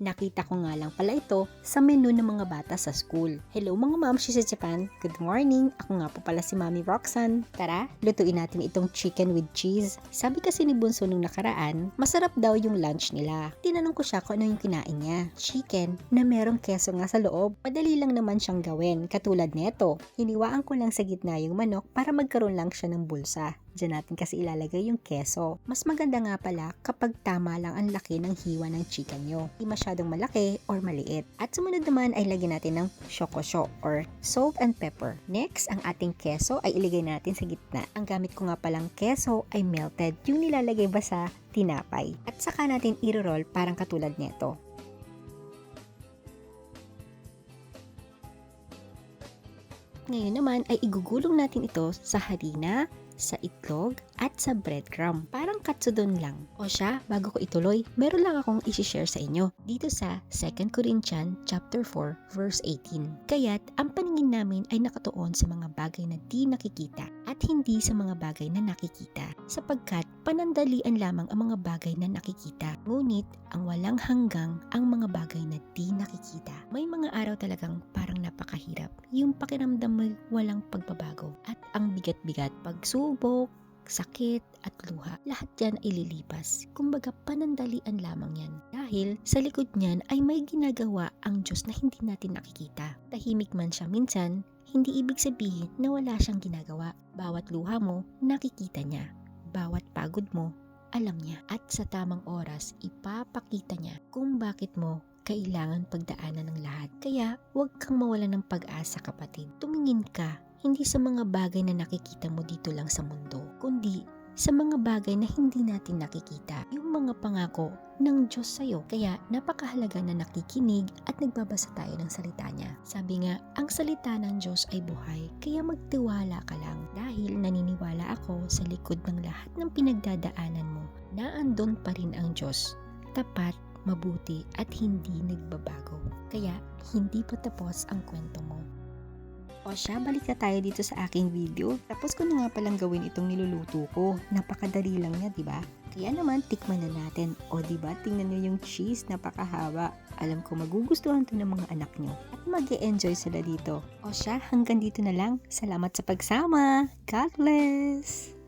Nakita ko nga lang pala ito sa menu ng mga bata sa school. Hello mga mamshi sa Japan, good morning! Ako nga po pala si Mami Roxanne. Tara, lutuin natin itong chicken with cheese. Sabi kasi ni Bunso nung nakaraan, masarap daw yung lunch nila. Tinanong ko siya kung ano yung kinain niya. Chicken na merong keso nga sa loob. Madali lang naman siyang gawin, katulad neto. Hiniwaan ko lang sa gitna yung manok para magkaroon lang siya ng bulsa. Diyan natin kasi ilalagay yung keso. Mas maganda nga pala kapag tama lang ang laki ng hiwa ng chicken nyo. Hindi masyadong malaki or maliit. At sumunod naman ay lagyan natin ng shokosho or salt and pepper. Next, ang ating keso ay iligay natin sa gitna. Ang gamit ko nga palang keso ay melted, yung nilalagay ba sa tinapay. At saka natin i-roll parang katulad nito. Ngayon naman ay igugulong natin ito sa harina, sa itlog, at sa breadcrumb. Parang katsudon lang. O siya, bago ko ituloy, meron lang akong isi-share sa inyo dito sa 2 Corinthians chapter 4 verse 18. Kaya't ang paningin namin ay nakatuon sa mga bagay na di nakikita at hindi sa mga bagay na nakikita, sapagkat panandalian lamang ang mga bagay na nakikita, ngunit ang walang hanggang ang mga bagay na di nakikita. May mga araw talagang parang napakahirap, yung pakiramdam mo walang pagbabago at ang bigat-bigat, pagsubok, sakit at luha, lahat yan ay lilipas. Kumbaga panandalian lamang yan. Dahil sa likod niyan ay may ginagawa ang Diyos na hindi natin nakikita. Tahimik man siya minsan, hindi ibig sabihin na wala siyang ginagawa. Bawat luha mo, nakikita niya. Bawat pagod mo, alam niya. At sa tamang oras, ipapakita niya kung bakit mo kailangan pagdaanan ng lahat. Kaya huwag kang mawalan ng pag-asa, kapatid. Tumingin ka hindi sa mga bagay na nakikita mo dito lang sa mundo, kundi sa mga bagay na hindi natin nakikita, yung mga pangako ng Diyos sa'yo. Kaya napakahalaga na nakikinig at nagbabasa tayo ng salita niya. Sabi nga, ang salita ng Diyos ay buhay, kaya magtiwala ka lang, dahil naniniwala ako sa likod ng lahat ng pinagdadaanan mo na andun pa rin ang Diyos, tapat, mabuti at hindi nagbabago. Kaya hindi pa tapos ang kwento mo. O siya, balik na tayo dito sa aking video. Tapos ko na nga palang gawin itong niluluto ko. Napakadali lang niya, diba? Kaya naman, tikman na natin. O diba, tingnan nyo yung cheese, napakahaba. Alam ko magugustuhan to ng mga anak nyo. At mag-e-enjoy sila dito. O siya, hanggang dito na lang. Salamat sa pagsama. God bless!